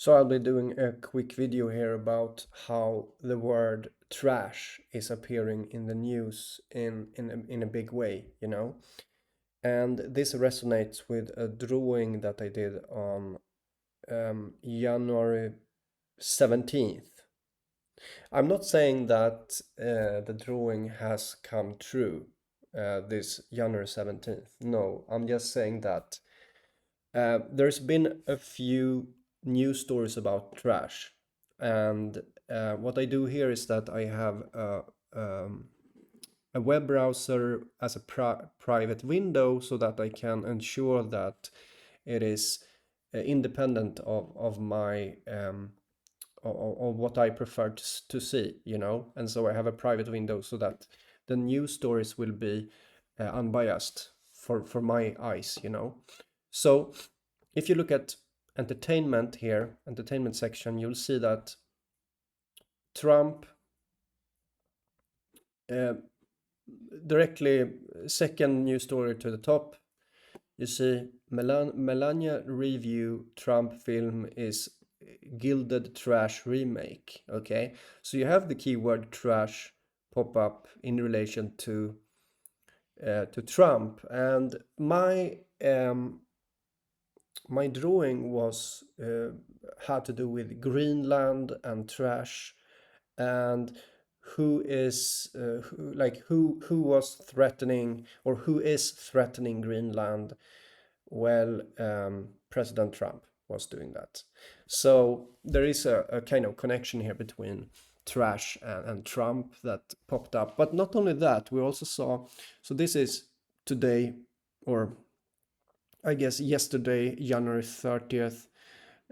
So I'll be doing a quick video here about how the word trash is appearing in the news in a big way, you know. And this resonates with a drawing that I did on January 17th. I'm not saying that the drawing has come true this January 17th. No, I'm just saying that there's been a few news stories about trash, and what I do here is that I have a web browser as a private window so that I can ensure that it is independent of my of what I prefer to see, you know. And so I have a private window so that the news stories will be unbiased for my eyes, you know. So if you look at entertainment here, entertainment section, you'll see that Trump directly second news story to the top, you see Melania review Trump film is gilded trash remake. Okay, so you have the keyword trash pop up in relation to Trump, and my drawing was had to do with Greenland and trash, and who was threatening, or who is threatening Greenland. Well, President Trump was doing that. So there is a kind of connection here between trash and Trump that popped up. But not only that, we also saw, so this is today, or I guess yesterday, January 30th.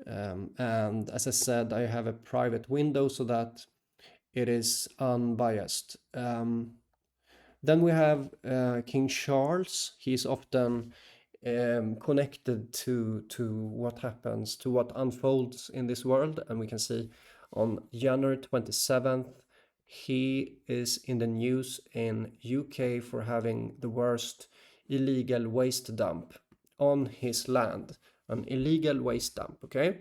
And as I said, I have a private window so that it is unbiased. Then we have King Charles. He's often connected to what happens, to what unfolds in this world. And we can see on January 27th, he is in the news in UK for having the worst illegal waste dump on his land, an illegal waste dump. Okay,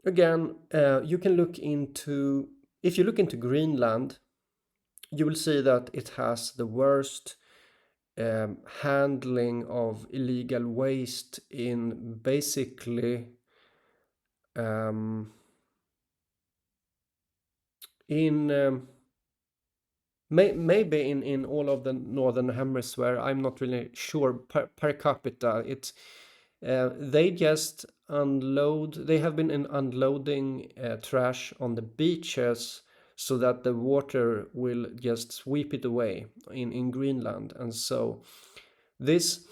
again, you can look into, if you look into Greenland, you will see that it has the worst handling of illegal waste in basically maybe in all of the northern hemisphere. I'm not really sure per capita. It's they just unload. They have been unloading trash on the beaches so that the water will just sweep it away in Greenland. And so this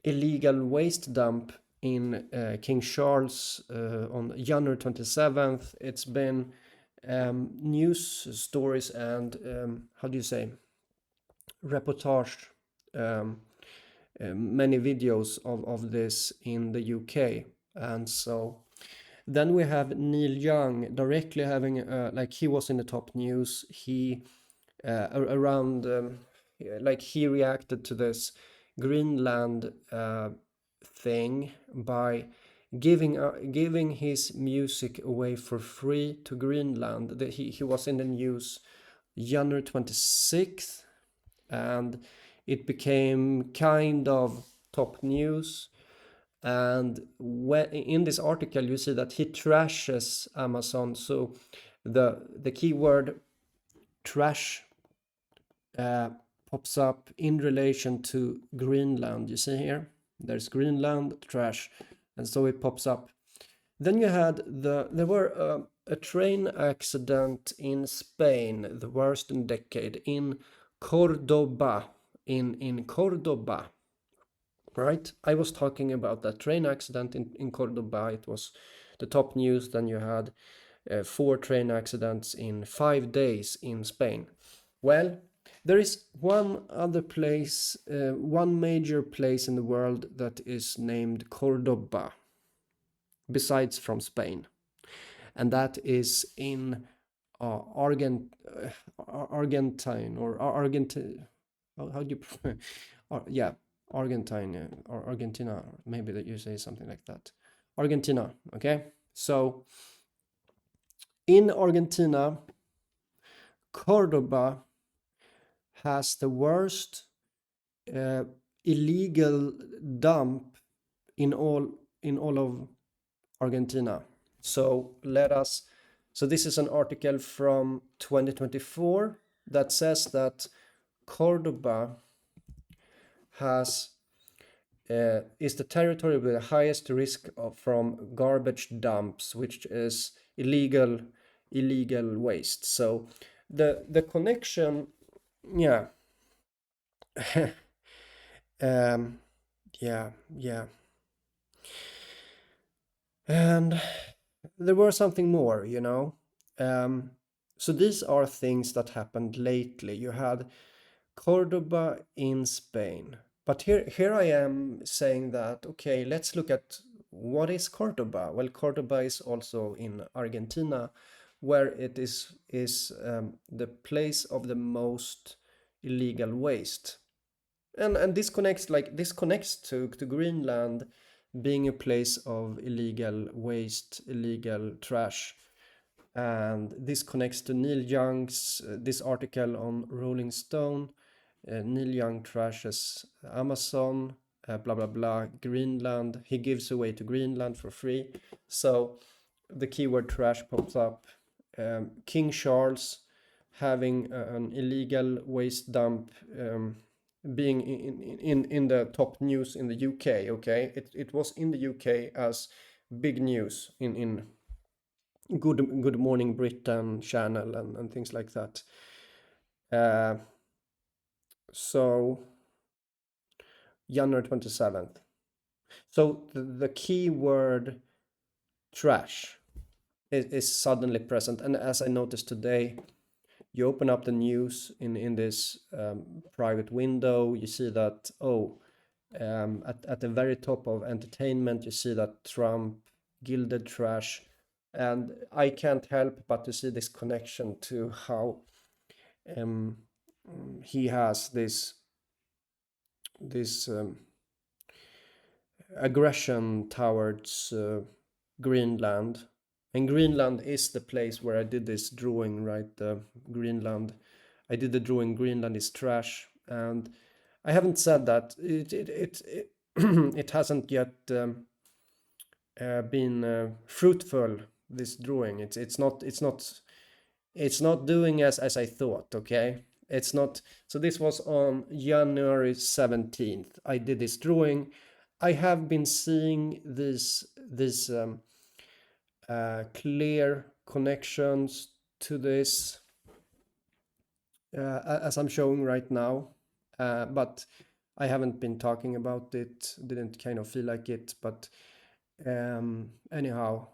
illegal waste dump in King Charles on January 27th, it's been news stories and how do you say, reportage, many videos of this in the UK. And so then we have Neil Young directly having like he was in the top news. He around like he reacted to this Greenland thing by giving his music away for free to Greenland. He was in the news January 26th, and it became kind of top news. And when in this article you see that he trashes Amazon. So the keyword trash pops up in relation to Greenland. You see here, there's Greenland trash, and so it pops up. Then you had there were a train accident in Spain, the worst in a decade, in Cordoba, in Cordoba, right? I was talking about that train accident in Cordoba. It was the top news. Then you had 4 train accidents in 5 days in Spain. Well, there is one other place, one major place in the world that is named Cordoba, besides from Spain, and that is in Argentine, or Argentine. How do you? Yeah, Argentine or Argentina. Maybe that you say something like that. Argentina. Okay. So in Argentina, Cordoba has the worst illegal dump in all of Argentina. So this is an article from 2024 that says that Cordoba has is the territory with the highest risk from garbage dumps, which is illegal waste. So the connection, yeah, yeah, yeah, and there was something more, you know. So these are things that happened lately. You had Cordoba in Spain. But here I am saying that, okay, let's look at what is Cordoba. Well, Cordoba is also in Argentina, where it is the place of the most illegal waste. And this connects to Greenland being a place of illegal waste, illegal trash. And this connects to Neil Young's this article on Rolling Stone. Neil Young trashes Amazon, blah blah blah, Greenland. He gives away to Greenland for free. So the keyword trash pops up. King Charles having an illegal waste dump being in the top news in the UK. Okay, it was in the UK as big news in Good Morning Britain channel and things like that. So January 27th. So the key word trash is suddenly present. And as I noticed today, you open up the news in this private window, you see that, at the very top of entertainment, you see that Trump gilded trash. And I can't help but to see this connection to how he has this aggression towards Greenland. And Greenland is the place where I did this drawing, right? Greenland. I did the drawing Greenland is trash. And I haven't said that. It hasn't yet been fruitful, this drawing. It's not doing as I thought, okay? It's not. So this was on January 17th. I did this drawing. I have been seeing this clear connections to this as I'm showing right now, but I haven't been talking about it. Didn't kind of feel like it, but anyhow.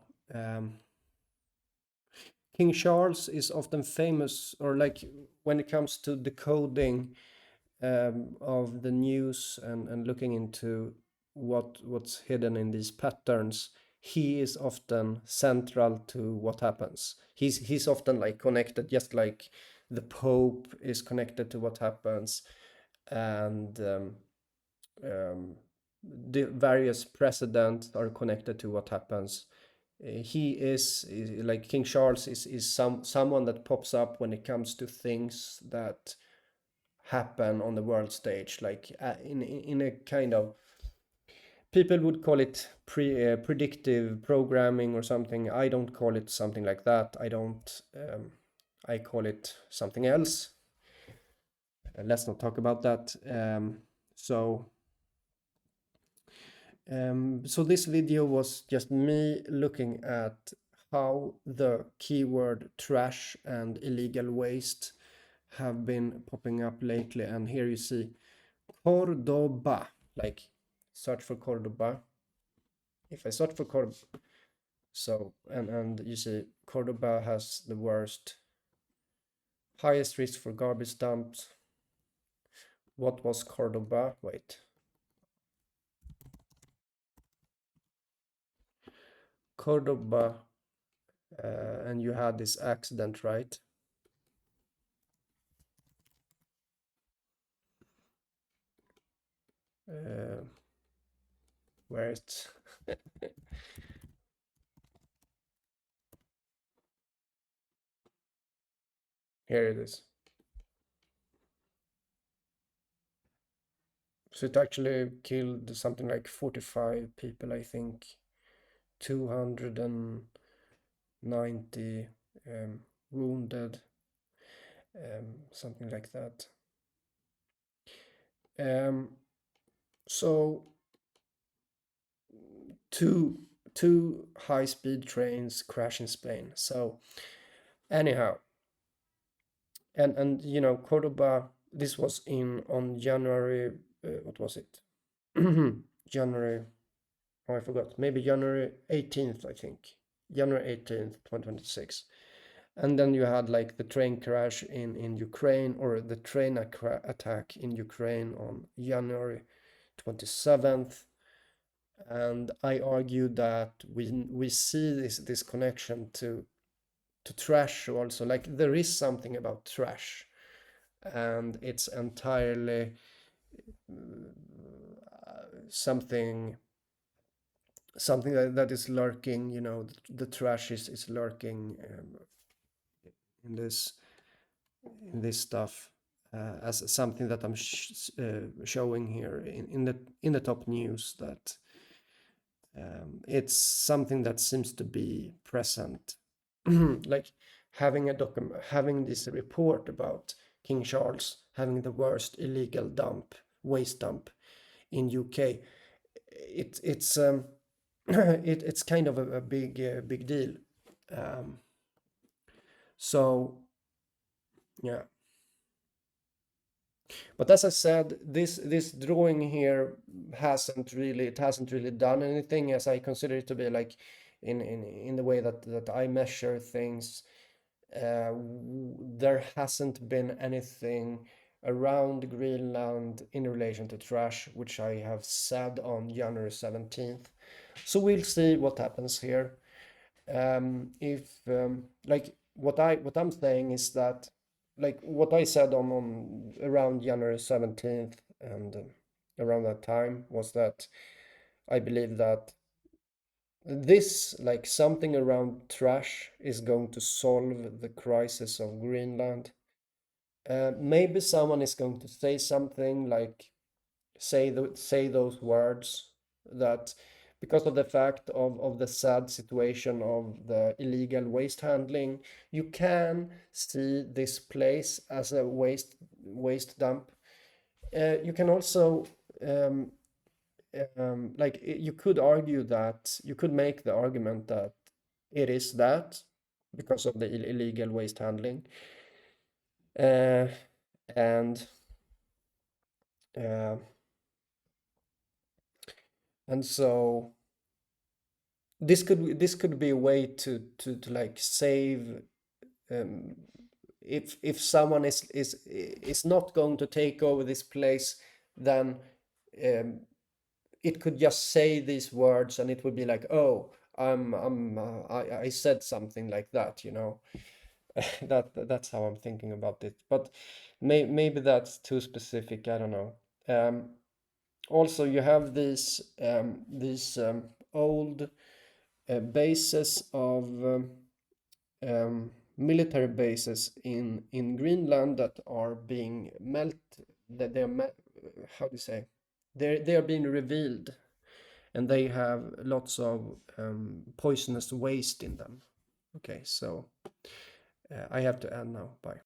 King Charles is often famous, or like when it comes to decoding of the news and looking into what's hidden in these patterns, he is often central to what happens. He's often like connected, just like the Pope is connected to what happens, and the various presidents are connected to what happens. He is like King Charles is someone that pops up when it comes to things that happen on the world stage, like in a kind of, people would call it predictive programming or something. I don't call it something like that. I don't. I call it something else. Let's not talk about that. So this video was just me looking at how the keyword trash and illegal waste have been popping up lately. And here you see Cordoba, like search for Cordoba. If I search for Cordoba, so and you see Cordoba has the highest risk for garbage dumps. What was Cordoba? Wait. Cordoba, and you had this accident, right? Where it's Here it is. So it actually killed something like 45 people, I think. 290 wounded, something like that. So two high-speed trains crash in Spain. So anyhow, and you know, Cordoba, this was on January, what was it? January, oh, I forgot, maybe January 18th, I think. January 18th, 2026. And then you had like the train crash in Ukraine, or the train attack in Ukraine on January 27th. And I argue that we see this connection to trash also. Like there is something about trash, and it's entirely something that is lurking. You know, the trash is lurking in this stuff, as something that I'm showing here in the top news, that it's something that seems to be present. Like having this report about King Charles having the worst illegal waste dump in UK. It's it's kind of a big deal. So yeah. But as I said, this drawing here hasn't really done anything, as I consider it to be like in the way that I measure things. There hasn't been anything around Greenland in relation to trash, which I have said on January 17th. So we'll see what happens here. If like what I'm saying is that, like what I said on around January 17th and around that time, was that I believe that this, like something around trash, is going to solve the crisis of Greenland. Maybe someone is going to say something like, say those words, that because of the fact of the sad situation of the illegal waste handling, you can see this place as a waste dump. You can also like you could argue that you could make the argument that it is that because of the illegal waste handling, and uh, and so this could be a way to like save, um, if someone is not going to take over this place, then um, it could just say these words and it would be like, oh, I said something like that, you know. That's how I'm thinking about it, but maybe that's too specific, I don't know. Also, you have these old bases of military bases in Greenland that are being that how do you say, they are being revealed, and they have lots of poisonous waste in them. Okay, so I have to end now. Bye.